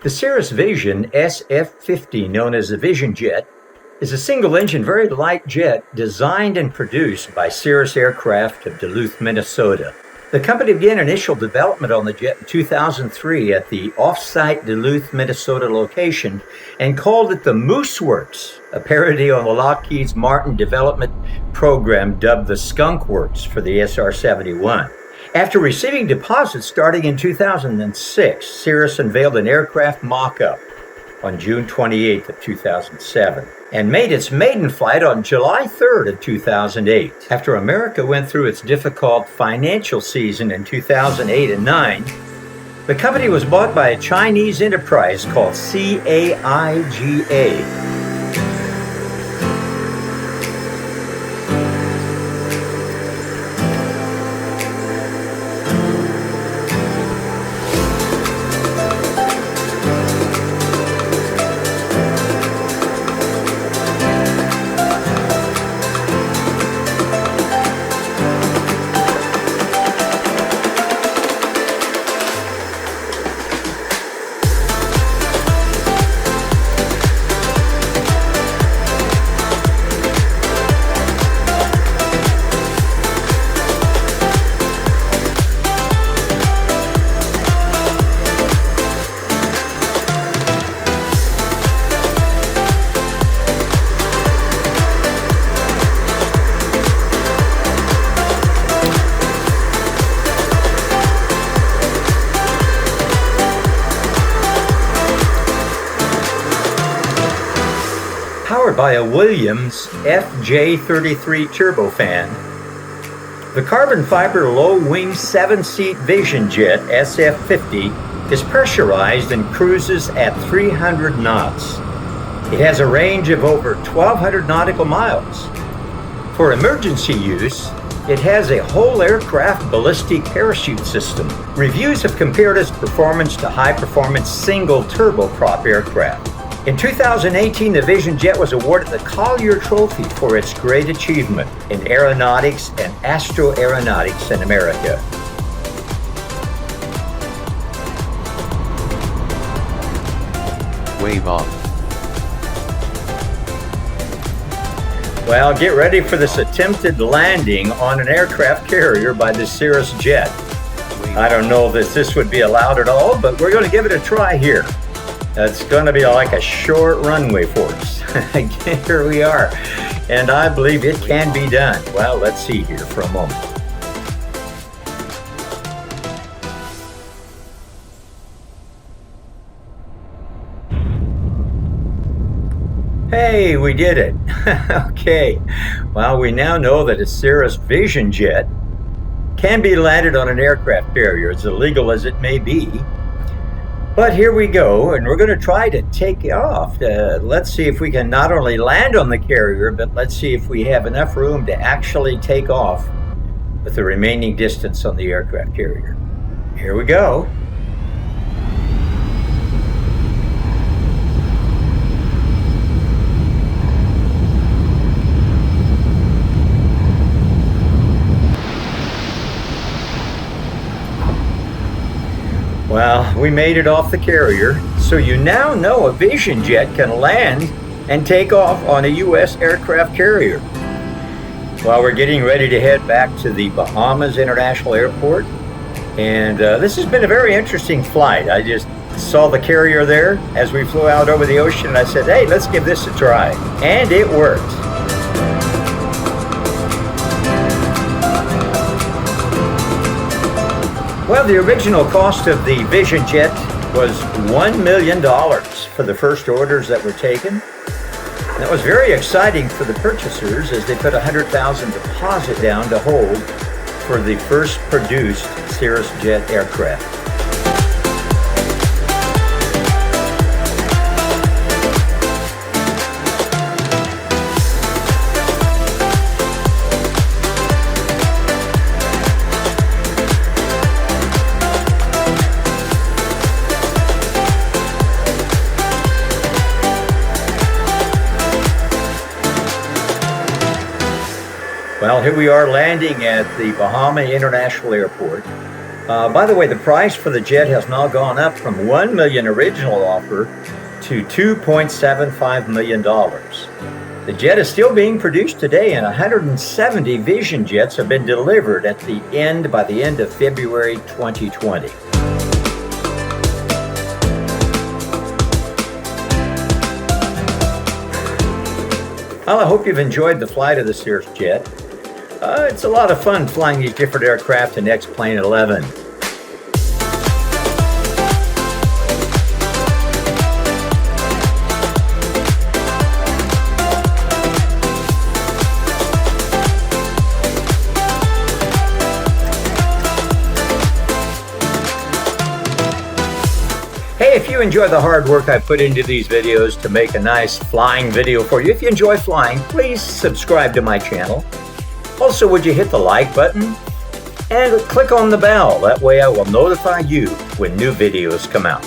The Cirrus Vision SF50, known as the Vision Jet, is a single-engine, very light jet designed and produced by Cirrus Aircraft of Duluth, Minnesota. The company began initial development on the jet in 2003 at the off-site Duluth, Minnesota location and called it the Moose Works, a parody on the Lockheed Martin development program dubbed the Skunk Works for the SR-71. After receiving deposits starting in 2006, Cirrus unveiled an aircraft mock-up on June 28th of 2007 and made its maiden flight on July 3rd of 2008. After America went through its difficult financial season in 2008 and 9, the company was bought by a Chinese enterprise called CAIGA. Powered by a Williams FJ33 turbofan, the carbon fiber low-wing 7-seat Vision Jet SF50 is pressurized and cruises at 300 knots. It has a range of over 1,200 nautical miles. For emergency use, it has a whole aircraft ballistic parachute system. Reviews have compared its performance to high-performance single turboprop aircraft. In 2018, the Vision Jet was awarded the Collier Trophy for its great achievement in aeronautics and astroaeronautics in America. Wave off. Well, get ready for this attempted landing on an aircraft carrier by the Cirrus Jet. I don't know that this would be allowed at all, but we're going to give it a try here. It's going to be like a short runway for us. Here we are. And I believe it can be done. Well, let's see here for a moment. Hey, we did it. Okay. Well, we now know that a Cirrus Vision Jet can be landed on an aircraft carrier, as illegal as it may be. But here we go, and we're going to try to take off. Let's see if we can not only land on the carrier, but let's see if we have enough room to actually take off with the remaining distance on the aircraft carrier. Here we go. Well, we made it off the carrier, so you now know a Vision Jet can land and take off on a U.S. aircraft carrier. Well, we're getting ready to head back to the Bahamas International Airport, and this has been a very interesting flight. I just saw the carrier there as we flew out over the ocean, and I said, hey, let's give this a try, and it worked. Well, the original cost of the Vision Jet was $1 million for the first orders that were taken. That was very exciting for the purchasers as they put a $100,000 deposit down to hold for the first produced Cirrus Jet aircraft. Well, here we are landing at the Bahama International Airport. By the way, the price for the jet has now gone up from $1 million original offer to $2.75 million. The jet is still being produced today, and 170 Vision jets have been delivered by the end of February 2020. Well, I hope you've enjoyed the flight of the Cirrus jet. It's a lot of fun flying these different aircraft in X-Plane 11. Hey, if you enjoy the hard work I put into these videos to make a nice flying video for you, if you enjoy flying, please subscribe to my channel. Also, would you hit the like button and click on the bell? That way I will notify you when new videos come out.